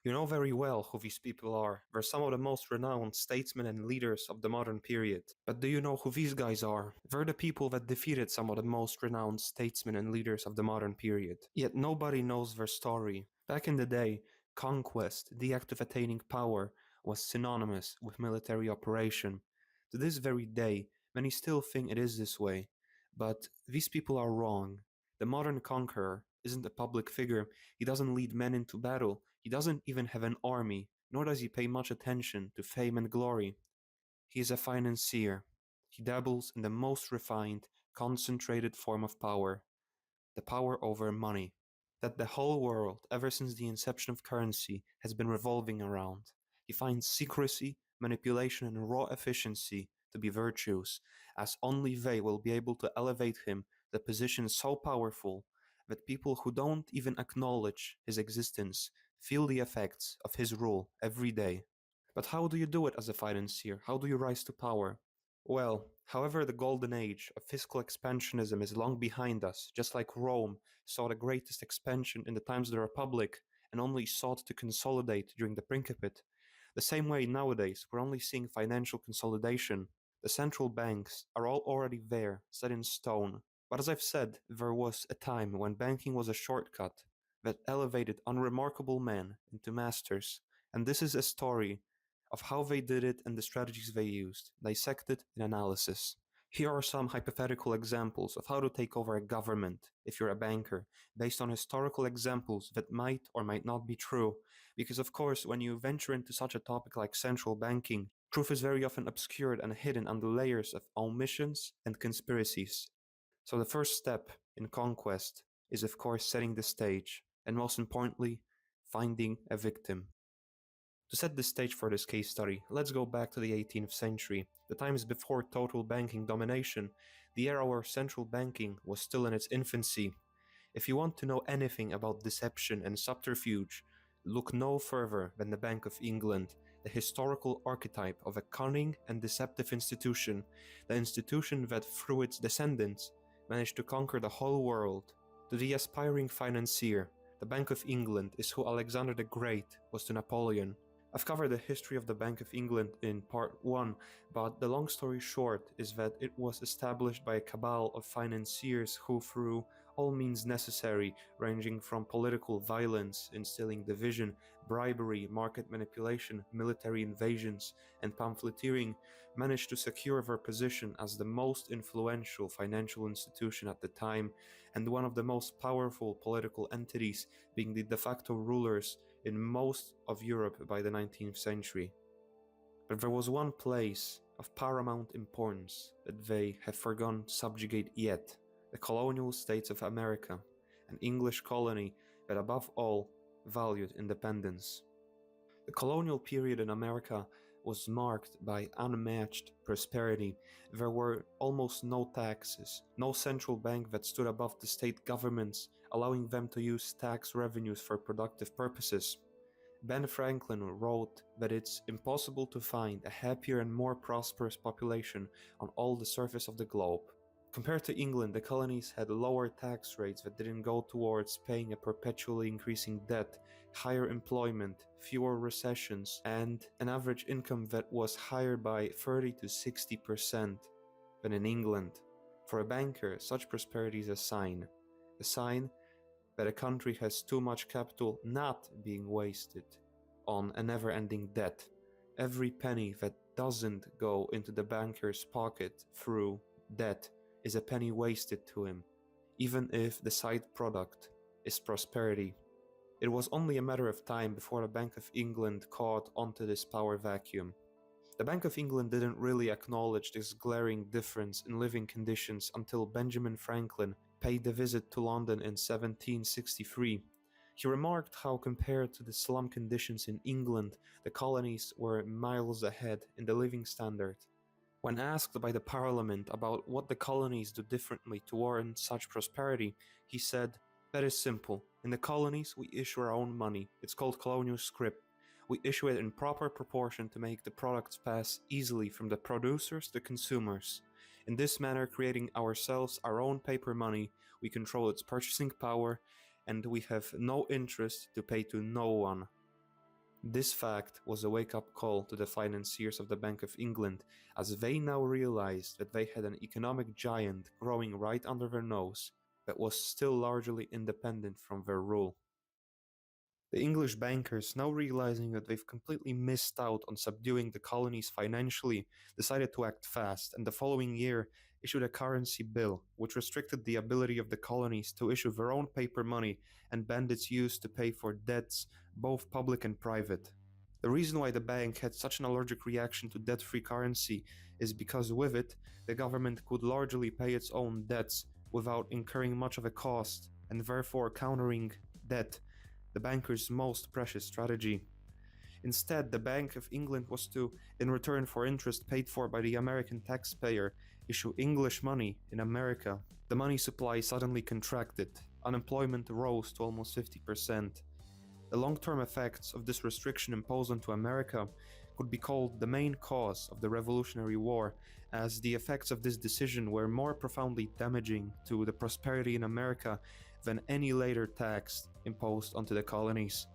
You know very well who these people are. They're some of the most renowned statesmen and leaders of the modern period. But do you know who these guys are? They're the people that defeated some of the most renowned statesmen and leaders of the modern period. Yet nobody knows their story. Back in the day, conquest, the act of attaining power, was synonymous with military operation. To this very day, many still think it is this way. But these people are wrong. The modern conqueror isn't a public figure. He doesn't lead men into battle. He doesn't even have an army, nor does he pay much attention to fame and glory. He is a financier. He dabbles in the most refined, concentrated form of power, the power over money, that the whole world, ever since the inception of currency, has been revolving around. He finds secrecy, manipulation, and raw efficiency to be virtues, as only they will be able to elevate him to a position so powerful that people who don't even acknowledge his existence feel the effects of his rule every day. But how do you do it as a financier? How do you rise to power? Well, however, the golden age of fiscal expansionism is long behind us, just like Rome saw the greatest expansion in the times of the Republic and only sought to consolidate during the Principate. The same way nowadays, we're only seeing financial consolidation. The central banks are all already there, set in stone. But as I've said, there was a time when banking was a shortcut that elevated unremarkable men into masters. And this is a story of how they did it and the strategies they used, dissected in analysis. Here are some hypothetical examples of how to take over a government if you're a banker, based on historical examples that might or might not be true. Because, of course, when you venture into such a topic like central banking, truth is very often obscured and hidden under layers of omissions and conspiracies. So, the first step in conquest is, of course, setting the stage, and most importantly, finding a victim. To set the stage for this case study, let's go back to the 18th century, the times before total banking domination, the era where central banking was still in its infancy. If you want to know anything about deception and subterfuge, look no further than the Bank of England, the historical archetype of a cunning and deceptive institution, the institution that through its descendants managed to conquer the whole world. To the aspiring financier, the Bank of England is who Alexander the Great was to Napoleon. I've covered the history of the Bank of England in part 1, but the long story short is that it was established by a cabal of financiers who, through all means necessary, ranging from political violence, instilling division, bribery, market manipulation, military invasions, and pamphleteering, managed to secure their position as the most influential financial institution at the time and one of the most powerful political entities, being the de facto rulers in most of Europe by the 19th century. But there was one place of paramount importance that they have forgone to subjugate yet, the colonial states of America, an English colony that above all valued independence. The colonial period in America was marked by unmatched prosperity. There were almost no taxes, no central bank that stood above the state governments, allowing them to use tax revenues for productive purposes. Ben Franklin wrote that it's impossible to find a happier and more prosperous population on all the surface of the globe. Compared to England, the colonies had lower tax rates that didn't go towards paying a perpetually increasing debt, higher employment, fewer recessions, and an average income that was higher by 30 to 60% than in England. For a banker, such prosperity is a sign that a country has too much capital not being wasted on a never-ending debt. Every penny that doesn't go into the banker's pocket through debt is a penny wasted to him, even if the side product is prosperity. It was only a matter of time before the Bank of England caught onto this power vacuum. The Bank of England didn't really acknowledge this glaring difference in living conditions until Benjamin Franklin paid a visit to London in 1763. He remarked how, compared to the slum conditions in England, the colonies were miles ahead in the living standard. When asked by the Parliament about what the colonies do differently to warrant such prosperity, he said, "That is simple. In the colonies, we issue our own money. It's called colonial scrip. We issue it in proper proportion to make the products pass easily from the producers to consumers. In this manner, creating ourselves our own paper money, we control its purchasing power, and we have no interest to pay to no one." This fact was a wake-up call to the financiers of the Bank of England, as they now realized that they had an economic giant growing right under their nose that was still largely independent from their rule. The English bankers, now realizing that they've completely missed out on subduing the colonies financially, decided to act fast, and the following year issued a currency bill which restricted the ability of the colonies to issue their own paper money and banned its use to pay for debts, both public and private. The reason why the bank had such an allergic reaction to debt-free currency is because with it, the government could largely pay its own debts without incurring much of a cost, and therefore countering debt, the bankers' most precious strategy. Instead, the Bank of England was to, in return for interest paid for by the American taxpayer, issue English money in America. The money supply suddenly contracted, unemployment rose to almost 50%. The long-term effects of this restriction imposed onto America could be called the main cause of the Revolutionary War, as the effects of this decision were more profoundly damaging to the prosperity in America than any later tax imposed onto the colonies.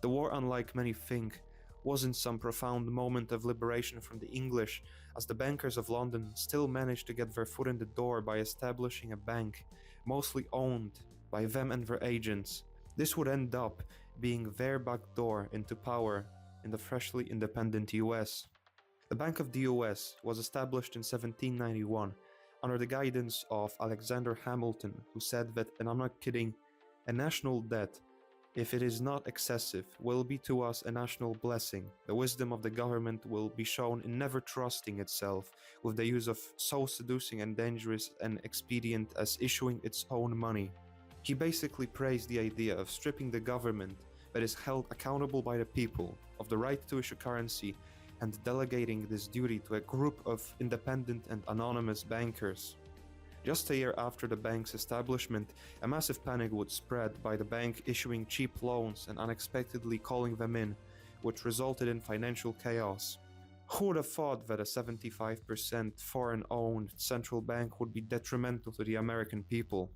The war, unlike many think, wasn't some profound moment of liberation from the English, as the bankers of London still managed to get their foot in the door by establishing a bank, mostly owned by them and their agents. This would end up being their back door into power in the freshly independent US. The Bank of the US was established in 1791 under the guidance of Alexander Hamilton, who said that, and I'm not kidding, a national debt, if it is not excessive, will be to us a national blessing. The wisdom of the government will be shown in never trusting itself with the use of so seducing and dangerous an expedient as issuing its own money. He basically praised the idea of stripping the government that is held accountable by the people of the right to issue currency and delegating this duty to a group of independent and anonymous bankers. Just a year after the bank's establishment, a massive panic would spread by the bank issuing cheap loans and unexpectedly calling them in, which resulted in financial chaos. Who would have thought that a 75% foreign-owned central bank would be detrimental to the American people?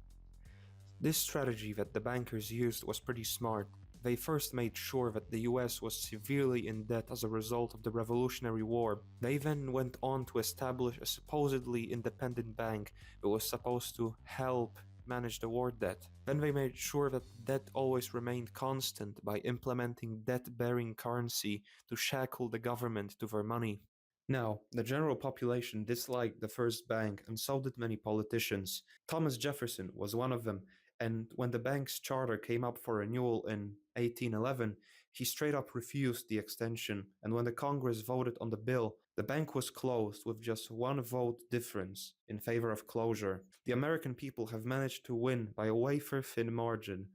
This strategy that the bankers used was pretty smart. They first made sure that the US was severely in debt as a result of the Revolutionary War. They then went on to establish a supposedly independent bank that was supposed to help manage the war debt. Then they made sure that debt always remained constant by implementing debt-bearing currency to shackle the government to their money. Now, the general population disliked the first bank, and so did many politicians. Thomas Jefferson was one of them, and when the bank's charter came up for renewal in 1811, he straight up refused the extension, and when the Congress voted on the bill, the bank was closed with just one vote difference in favor of closure. The American people have managed to win by a wafer-thin margin,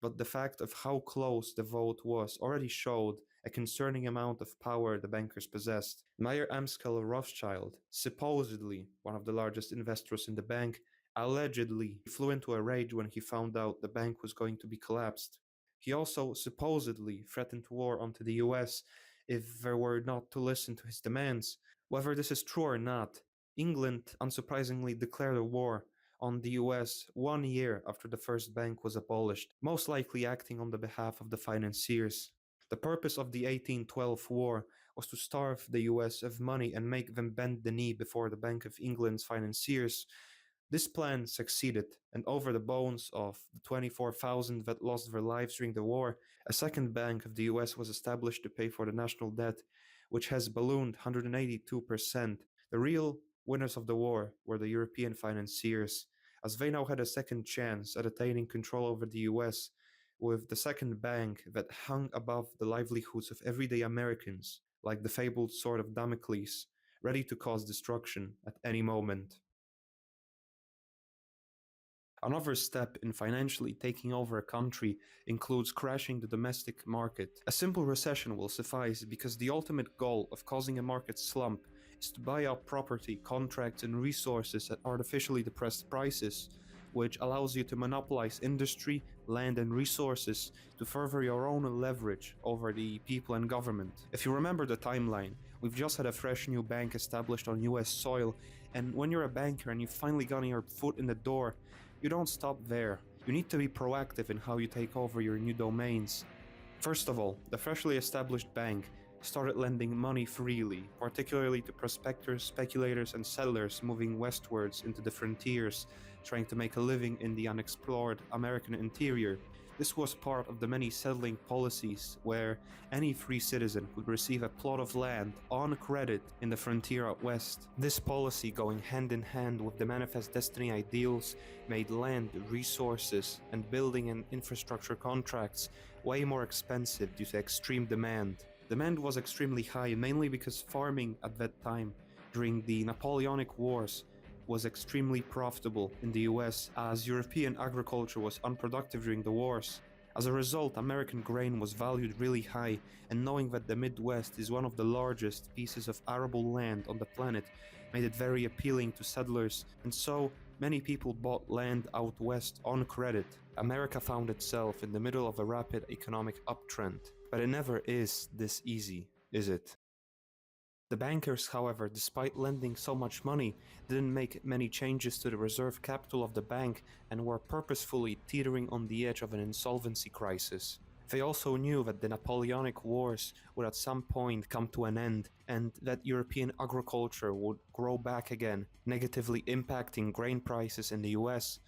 but the fact of how close the vote was already showed a concerning amount of power the bankers possessed. Mayer Amschel Rothschild, supposedly one of the largest investors in the bank, allegedly flew into a rage when he found out the bank was going to be collapsed. He also supposedly threatened war onto the US if they were not to listen to his demands. Whether this is true or not, England unsurprisingly declared a war on the US 1 year after the first bank was abolished, most likely acting on the behalf of the financiers. The purpose of the 1812 war was to starve the US of money and make them bend the knee before the Bank of England's financiers. This plan succeeded, and over the bones of the 24,000 that lost their lives during the war, a second bank of the US was established to pay for the national debt, which has ballooned 182%. The real winners of the war were the European financiers, as they now had a second chance at attaining control over the US, with the second bank that hung above the livelihoods of everyday Americans, like the fabled sword of Damocles, ready to cause destruction at any moment. Another step in financially taking over a country includes crashing the domestic market. A simple recession will suffice because the ultimate goal of causing a market slump is to buy up property, contracts, and resources at artificially depressed prices, which allows you to monopolize industry, land, and resources to further your own leverage over the people and government. If you remember the timeline, we've just had a fresh new bank established on US soil, and when you're a banker and you've finally gotten your foot in the door, you don't stop there. You need to be proactive in how you take over your new domains. First of all, the freshly established bank started lending money freely, particularly to prospectors, speculators, and settlers moving westwards into the frontiers, trying to make a living in the unexplored American interior. This was part of the many settling policies where any free citizen could receive a plot of land on credit in the frontier out west. This policy, going hand in hand with the Manifest Destiny ideals, made land, resources, and building and infrastructure contracts way more expensive due to extreme demand. Demand was extremely high mainly because farming at that time, during the Napoleonic Wars, was extremely profitable in the US as European agriculture was unproductive during the wars. As a result, American grain was valued really high, and knowing that the Midwest is one of the largest pieces of arable land on the planet made it very appealing to settlers, and so many people bought land out west on credit. America found itself in the middle of a rapid economic uptrend, but it never is this easy, is it? The bankers, however, despite lending so much money, didn't make many changes to the reserve capital of the bank and were purposefully teetering on the edge of an insolvency crisis. They also knew that the Napoleonic Wars would at some point come to an end and that European agriculture would grow back again, negatively impacting grain prices in the US,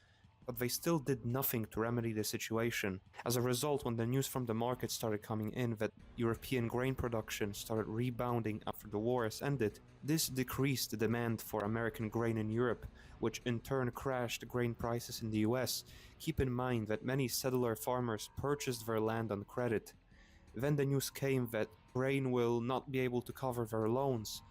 but they still did nothing to remedy the situation. As a result, when the news from the market started coming in that European grain production started rebounding after the wars ended, this decreased the demand for American grain in Europe, which in turn crashed grain prices in the US. Keep in mind that many settler farmers purchased their land on credit. Then the news came that grain will not be able to cover their loans.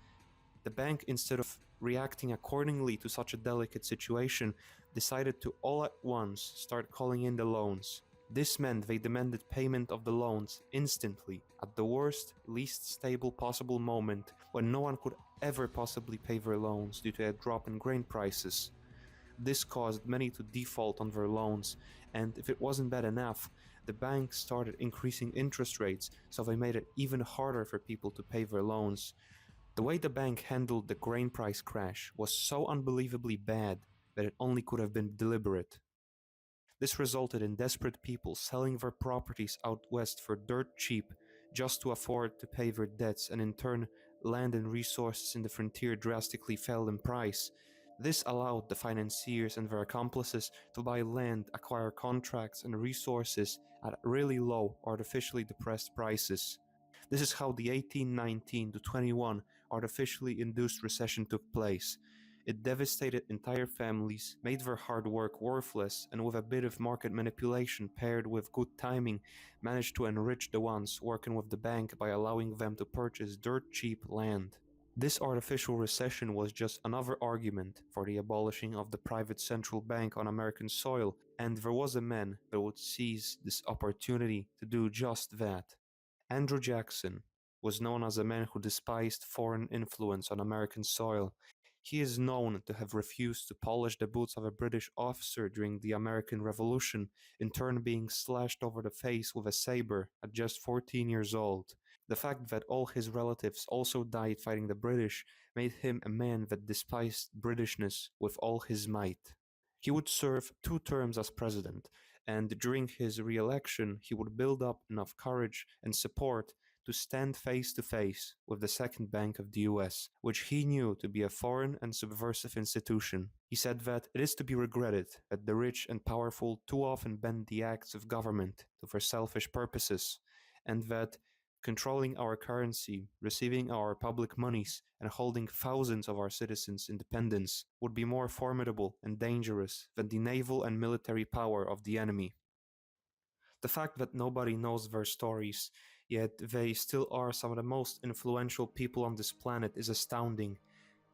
The bank, instead of reacting accordingly to such a delicate situation, decided to all at once start calling in the loans. This meant they demanded payment of the loans instantly, at the worst, least stable possible moment when no one could ever possibly pay their loans due to a drop in grain prices. This caused many to default on their loans, and if it wasn't bad enough, the bank started increasing interest rates, so they made it even harder for people to pay their loans. The way the bank handled the grain price crash was so unbelievably bad that it only could have been deliberate. This resulted in desperate people selling their properties out west for dirt cheap just to afford to pay their debts, and in turn, land and resources in the frontier drastically fell in price. This allowed the financiers and their accomplices to buy land, acquire contracts and resources at really low, artificially depressed prices. This is how the 1819 to 21 artificially induced recession took place. It devastated entire families, made their hard work worthless, and with a bit of market manipulation paired with good timing, managed to enrich the ones working with the bank by allowing them to purchase dirt cheap land. This artificial recession was just another argument for the abolishing of the private central bank on American soil, and there was a man that would seize this opportunity to do just that. Andrew Jackson was known as a man who despised foreign influence on American soil. He is known to have refused to polish the boots of a British officer during the American Revolution, in turn being slashed over the face with a saber at just 14 years old. The fact that all his relatives also died fighting the British made him a man that despised Britishness with all his might. He would serve 2 terms as president, and during his re-election he would build up enough courage and support to stand face to face with the Second Bank of the US, which he knew to be a foreign and subversive institution. He said that it is to be regretted that the rich and powerful too often bend the acts of government to their selfish purposes, and that controlling our currency, receiving our public monies, and holding thousands of our citizens' independence would be more formidable and dangerous than the naval and military power of the enemy. The fact that nobody knows their stories, yet they still are some of the most influential people on this planet, is astounding.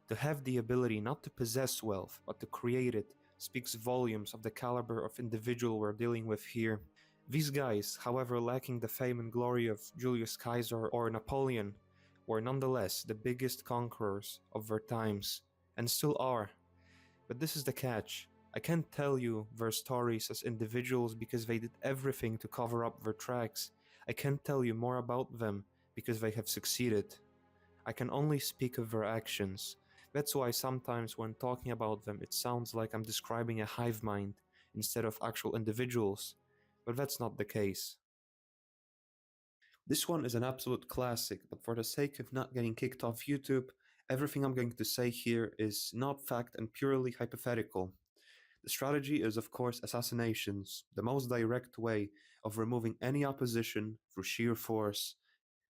To have the ability not to possess wealth, but to create it, speaks volumes of the caliber of individual we're dealing with here. These guys, however lacking the fame and glory of Julius Caesar or Napoleon, were nonetheless the biggest conquerors of their times, and still are. But this is the catch. I can't tell you their stories as individuals because they did everything to cover up their tracks. I can't tell you more about them because they have succeeded. I can only speak of their actions. That's why sometimes when talking about them it sounds like I'm describing a hive mind instead of actual individuals, but that's not the case. This one is an absolute classic, but for the sake of not getting kicked off YouTube, everything I'm going to say here is not fact and purely hypothetical. The strategy is, of course, assassinations, the most direct way of removing any opposition through sheer force.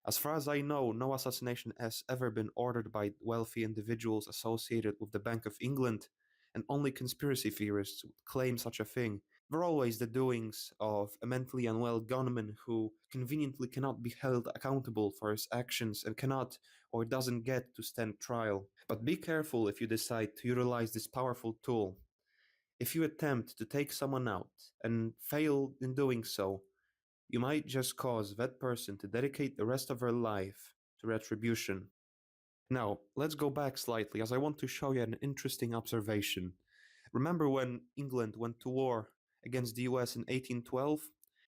As far as I know, no assassination has ever been ordered by wealthy individuals associated with the Bank of England, and only conspiracy theorists would claim such a thing. They're always the doings of a mentally unwell gunman who conveniently cannot be held accountable for his actions and cannot or doesn't get to stand trial. But be careful if you decide to utilize this powerful tool. If you attempt to take someone out and fail in doing so, you might just cause that person to dedicate the rest of their life to retribution. Now, let's go back slightly as I want to show you an interesting observation. Remember when England went to war against the US in 1812?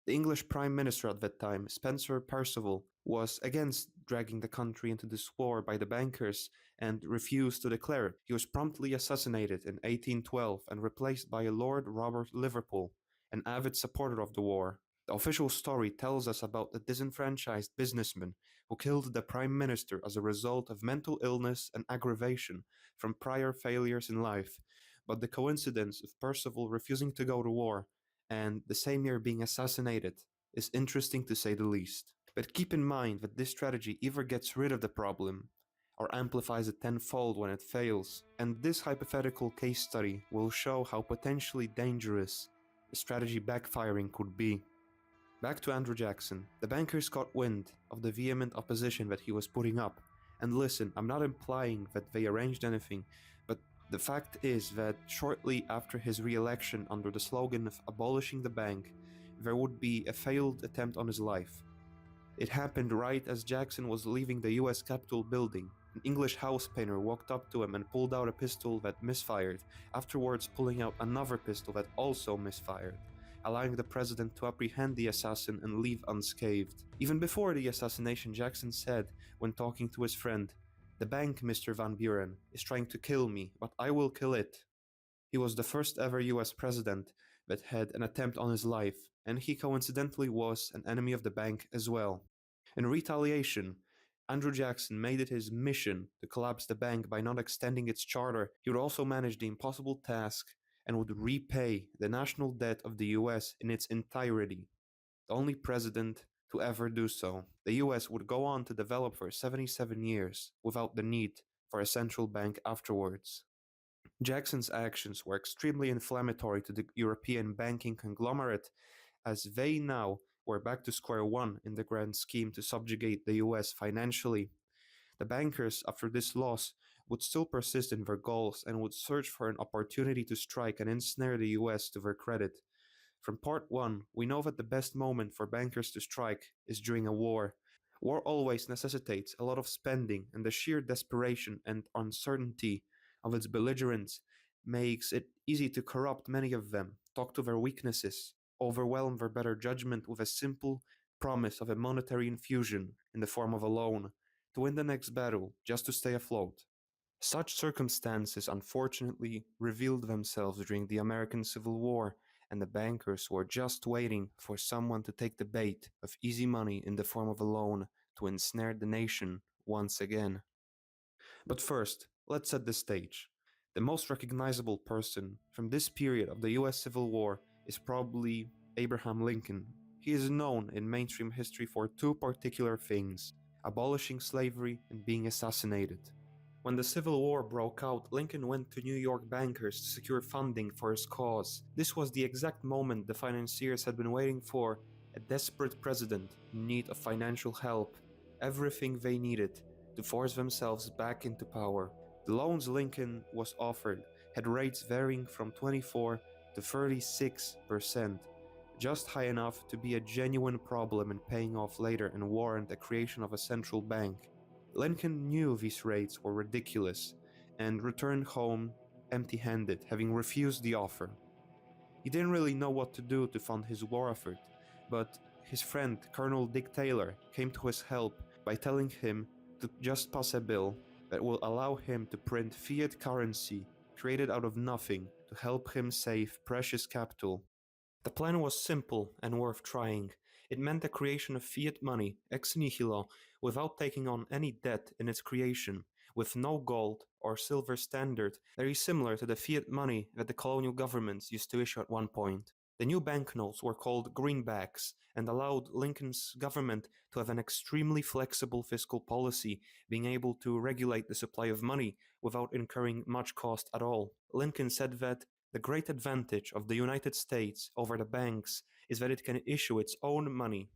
The English Prime Minister at that time, Spencer Perceval, was against dragging the country into this war by the bankers and refused to declare it. He was promptly assassinated in 1812 and replaced by Lord Robert Liverpool, an avid supporter of the war. The official story tells us about the disenfranchised businessman who killed the Prime Minister as a result of mental illness and aggravation from prior failures in life, but the coincidence of Perceval refusing to go to war and the same year being assassinated is interesting to say the least. But keep in mind that this strategy either gets rid of the problem or amplifies it tenfold when it fails, and this hypothetical case study will show how potentially dangerous the strategy backfiring could be. Back to Andrew Jackson. The bankers caught wind of the vehement opposition that he was putting up. And listen, I'm not implying that they arranged anything, but the fact is that shortly after his re-election under the slogan of abolishing the bank, there would be a failed attempt on his life. It happened right as Jackson was leaving the US Capitol building. An English house painter walked up to him and pulled out a pistol that misfired, afterwards pulling out another pistol that also misfired, allowing the president to apprehend the assassin and leave unscathed. Even before the assassination, Jackson said, when talking to his friend, "The bank, Mr. Van Buren, is trying to kill me, but I will kill it." He was the first ever US president that had an attempt on his life, and he coincidentally was an enemy of the bank as well. In retaliation, Andrew Jackson made it his mission to collapse the bank by not extending its charter. He would also manage the impossible task and would repay the national debt of the US in its entirety, the only president to ever do so. The US would go on to develop for 77 years without the need for a central bank afterwards. Jackson's actions were extremely inflammatory to the European banking conglomerate, as they now were back to square one in the grand scheme to subjugate the US financially. The bankers, after this loss, would still persist in their goals and would search for an opportunity to strike and ensnare the US to their credit. From part 1, we know that the best moment for bankers to strike is during a war. War always necessitates a lot of spending, and the sheer desperation and uncertainty of its belligerents makes it easy to corrupt many of them, talk to their weaknesses, overwhelm their better judgment with a simple promise of a monetary infusion in the form of a loan to win the next battle just to stay afloat. Such circumstances unfortunately revealed themselves during the American Civil War, and the bankers were just waiting for someone to take the bait of easy money in the form of a loan to ensnare the nation once again. But first, let's set the stage. The most recognizable person from this period of the US Civil War is probably Abraham Lincoln. He is known in mainstream history for two particular things: abolishing slavery and being assassinated. When the Civil War broke out, Lincoln went to New York bankers to secure funding for his cause. This was the exact moment the financiers had been waiting for: a desperate president in need of financial help, everything they needed to force themselves back into power. The loans Lincoln was offered had rates varying from 24 to 36%, just high enough to be a genuine problem in paying off later and warrant the creation of a central bank. Lincoln knew these rates were ridiculous and returned home empty-handed, having refused the offer. He didn't really know what to do to fund his war effort, but his friend Colonel Dick Taylor came to his help by telling him to just pass a bill that will allow him to print fiat currency created out of nothing to help him save precious capital. The plan was simple and worth trying. It meant the creation of fiat money, ex nihilo, without taking on any debt in its creation, with no gold or silver standard, very similar to the fiat money that the colonial governments used to issue at one point. The new banknotes were called greenbacks and allowed Lincoln's government to have an extremely flexible fiscal policy, being able to regulate the supply of money without incurring much cost at all. Lincoln said that the great advantage of the United States over the banks is that it can issue its own money.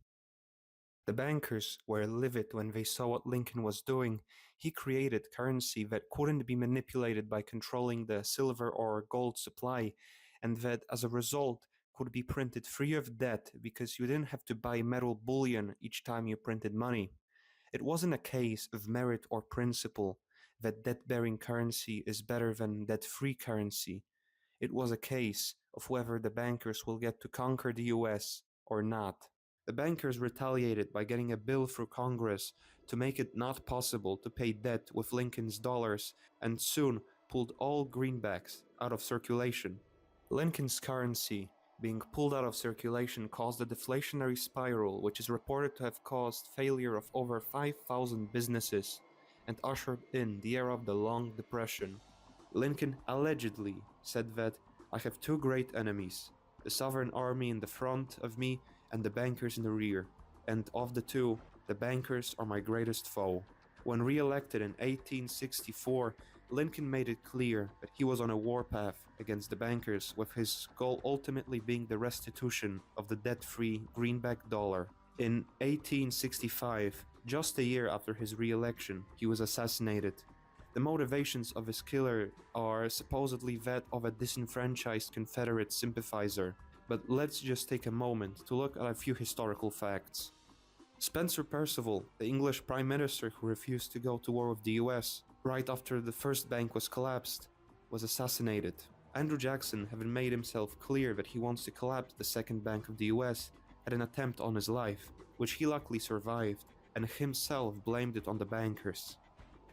The bankers were livid when they saw what Lincoln was doing. He created currency that couldn't be manipulated by controlling the silver or gold supply, and that as a result could be printed free of debt because you didn't have to buy metal bullion each time you printed money. It wasn't a case of merit or principle that debt-bearing currency is better than debt-free currency. It was a case of whether the bankers will get to conquer the US or not. The bankers retaliated by getting a bill through Congress to make it not possible to pay debt with Lincoln's dollars, and soon pulled all greenbacks out of circulation. Lincoln's currency being pulled out of circulation caused a deflationary spiral, which is reported to have caused failure of over 5,000 businesses and ushered in the era of the Long Depression. Lincoln allegedly said that I have two great enemies, the Southern Army in the front of me and the bankers in the rear, and of the two, the bankers are my greatest foe. When re-elected in 1864, Lincoln made it clear that he was on a warpath against the bankers, with his goal ultimately being the restitution of the debt-free greenback dollar. In 1865, just a year after his re-election, he was assassinated. The motivations of his killer are supposedly that of a disenfranchised Confederate sympathizer, but let's just take a moment to look at a few historical facts. Spencer Perceval, the English Prime Minister who refused to go to war with the US right after the first bank was collapsed, was assassinated. Andrew Jackson, having made himself clear that he wants to collapse the second bank of the US, had an attempt on his life, which he luckily survived, and himself blamed it on the bankers.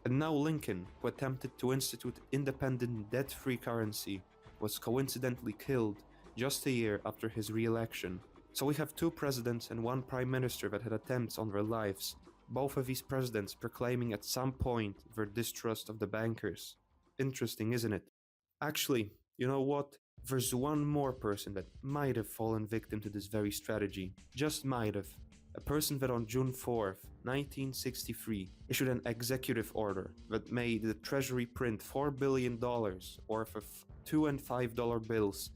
And now Lincoln, who attempted to institute independent debt-free currency, was coincidentally killed just a year after his re-election. So we have two presidents and one prime minister that had attempts on their lives, both of these presidents proclaiming at some point their distrust of the bankers. Interesting, isn't it? Actually, you know what? There's one more person that might have fallen victim to this very strategy. Just might have. A person that on June 4th, 1963, issued an executive order that made the Treasury print $4 billion worth of $2 and $5 bills,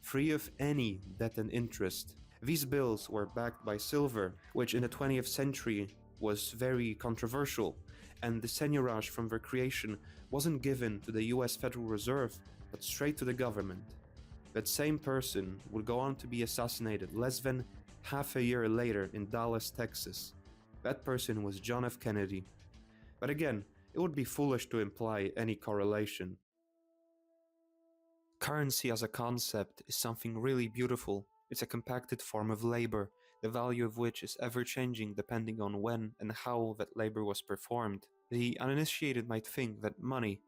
free of any debt and interest. These bills were backed by silver, which in the 20th century was very controversial, and the seigniorage from their creation wasn't given to the US Federal Reserve, but straight to the government. That same person would go on to be assassinated less than half a year later in Dallas, Texas. That person was John F. Kennedy. But again, it would be foolish to imply any correlation. Currency as a concept is something really beautiful. It's a compacted form of labor, the value of which is ever-changing depending on when and how that labor was performed. The uninitiated might think that money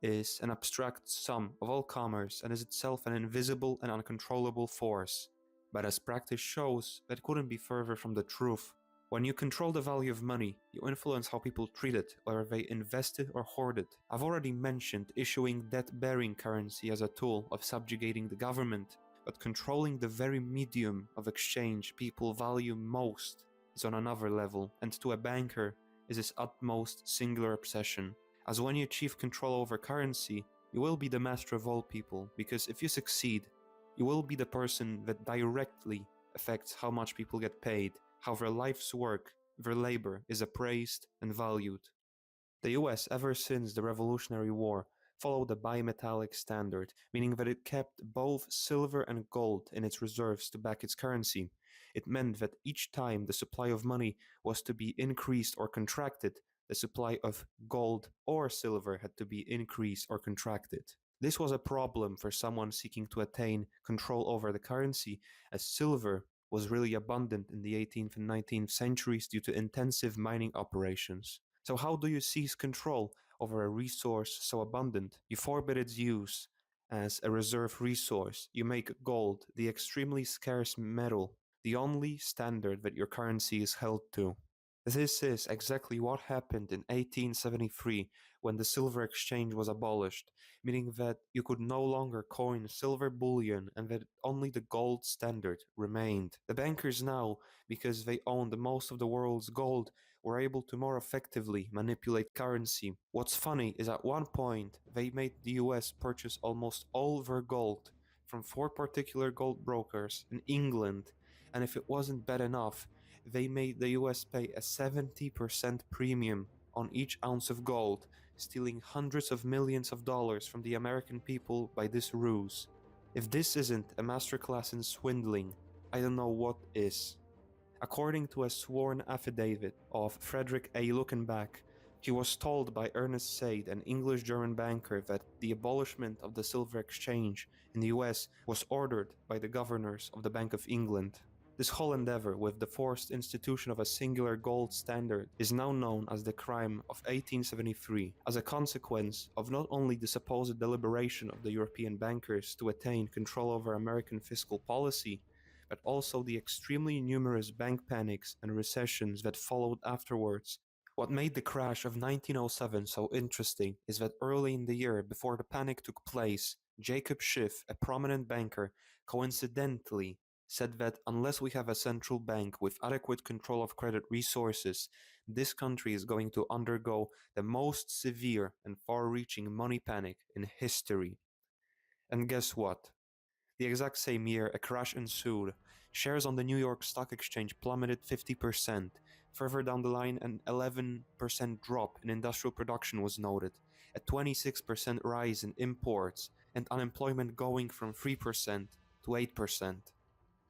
is an abstract sum of all commerce and is itself an invisible and uncontrollable force. But as practice shows, that couldn't be further from the truth. When you control the value of money, you influence how people treat it, whether they invest it or hoard it. I've already mentioned issuing debt-bearing currency as a tool of subjugating the government, but controlling the very medium of exchange people value most is on another level, and to a banker is his utmost singular obsession. As when you achieve control over currency, you will be the master of all people, because if you succeed, you will be the person that directly affects how much people get paid, how their life's work, their labor is appraised and valued. The US, ever since the Revolutionary War, followed a bimetallic standard, meaning that it kept both silver and gold in its reserves to back its currency. It meant that each time the supply of money was to be increased or contracted, the supply of gold or silver had to be increased or contracted. This was a problem for someone seeking to attain control over the currency, as silver was really abundant in the 18th and 19th centuries due to intensive mining operations. So how do you seize control over a resource so abundant? You forbid its use as a reserve resource. You make gold the extremely scarce metal the only standard that your currency is held to. This is exactly what happened in 1873 when the silver exchange was abolished, meaning that you could no longer coin silver bullion and that only the gold standard remained. The bankers now, because they owned most of the world's gold, were able to more effectively manipulate currency. What's funny is at one point they made the US purchase almost all their gold from four particular gold brokers in England, and if it wasn't bad enough, they made the US pay a 70% premium on each ounce of gold, stealing hundreds of millions of dollars from the American people by this ruse. If this isn't a masterclass in swindling, I don't know what is. According to a sworn affidavit of Frederick A. Luckenbach, he was told by Ernest Said, an English-German banker, that the abolishment of the silver exchange in the US was ordered by the governors of the Bank of England. This whole endeavor with the forced institution of a singular gold standard is now known as the Crime of 1873, as a consequence of not only the supposed deliberation of the European bankers to attain control over American fiscal policy, but also the extremely numerous bank panics and recessions that followed afterwards. What made the crash of 1907 so interesting is that early in the year before the panic took place, Jacob Schiff, a prominent banker, coincidentally said that unless we have a central bank with adequate control of credit resources, this country is going to undergo the most severe and far-reaching money panic in history. And guess what? The exact same year, a crash ensued. Shares on the New York Stock Exchange plummeted 50%. Further down the line, an 11% drop in industrial production was noted, a 26% rise in imports, and unemployment going from 3% to 8%.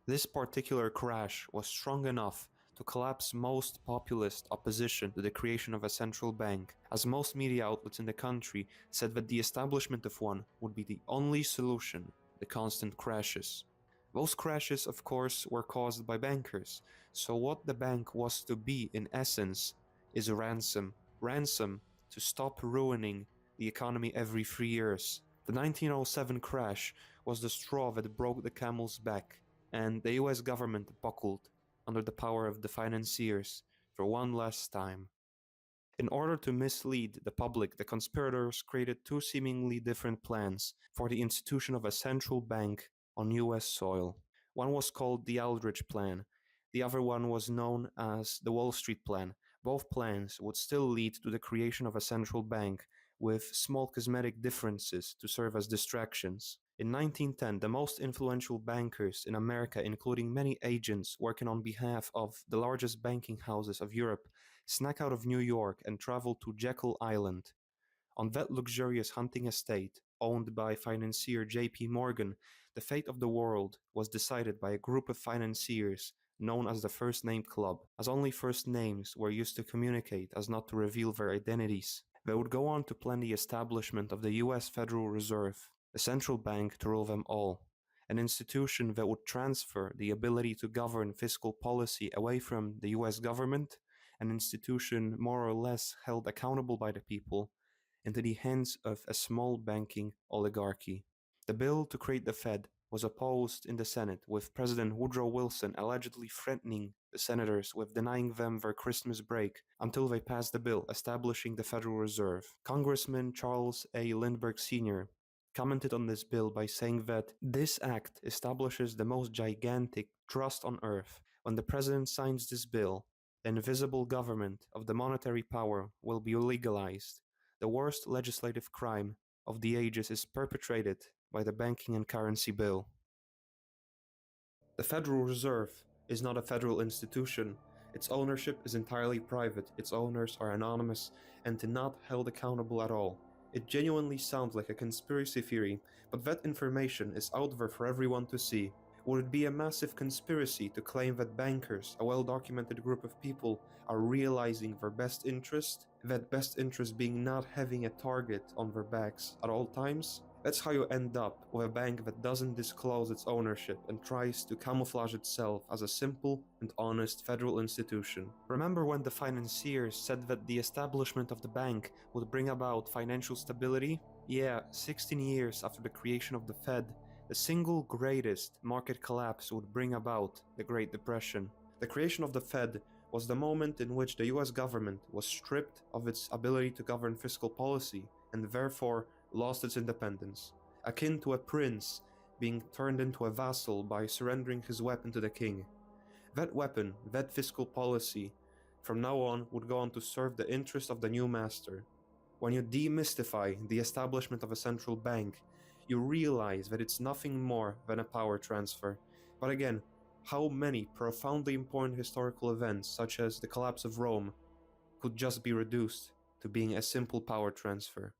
This particular crash was strong enough to collapse most populist opposition to the creation of a central bank, as most media outlets in the country said that the establishment of one would be the only solution to the constant crashes. Those crashes, of course, were caused by bankers, so what the bank was to be in essence is a ransom. Ransom to stop ruining the economy every 3 years. The 1907 crash was the straw that broke the camel's back, and the US government buckled under the power of the financiers for one last time. In order to mislead the public, the conspirators created two seemingly different plans for the institution of a central bank on US soil. One was called the Aldrich Plan. The other one was known as the Wall Street Plan. Both plans would still lead to the creation of a central bank, with small cosmetic differences to serve as distractions. In 1910, the most influential bankers in America, including many agents working on behalf of the largest banking houses of Europe, snuck out of New York and traveled to Jekyll Island. On that luxurious hunting estate, owned by financier J.P. Morgan, the fate of the world was decided by a group of financiers known as the First Name Club, as only first names were used to communicate as not to reveal their identities. They would go on to plan the establishment of the US Federal Reserve, a central bank to rule them all, an institution that would transfer the ability to govern fiscal policy away from the US government, an institution more or less held accountable by the people, into the hands of a small banking oligarchy. The bill to create the Fed was opposed in the Senate, with President Woodrow Wilson allegedly threatening the senators with denying them their Christmas break until they passed the bill establishing the Federal Reserve. Congressman Charles A. Lindbergh Sr. commented on this bill by saying that this act establishes the most gigantic trust on earth. When the president signs this bill, the invisible government of the monetary power will be legalized. The worst legislative crime of the ages is perpetrated by the banking and currency bill. The Federal Reserve is not a federal institution. Its ownership is entirely private, its owners are anonymous and not held accountable at all. It genuinely sounds like a conspiracy theory, but that information is out there for everyone to see. Would it be a massive conspiracy to claim that bankers, a well-documented group of people, are realizing their best interest? That best interest being not having a target on their backs at all times? That's how you end up with a bank that doesn't disclose its ownership and tries to camouflage itself as a simple and honest federal institution. Remember when the financiers said that the establishment of the bank would bring about financial stability? Yeah, 16 years after the creation of the Fed, the The single greatest market collapse would bring about the Great Depression. The creation of the Fed was the moment in which the US government was stripped of its ability to govern fiscal policy and therefore lost its independence, akin to a prince being turned into a vassal by surrendering his weapon to the king. That weapon, that fiscal policy, from now on would go on to serve the interest of the new master. When you demystify the establishment of a central bank, you realize that it's nothing more than a power transfer. But again, how many profoundly important historical events, such as the collapse of Rome, could just be reduced to being a simple power transfer?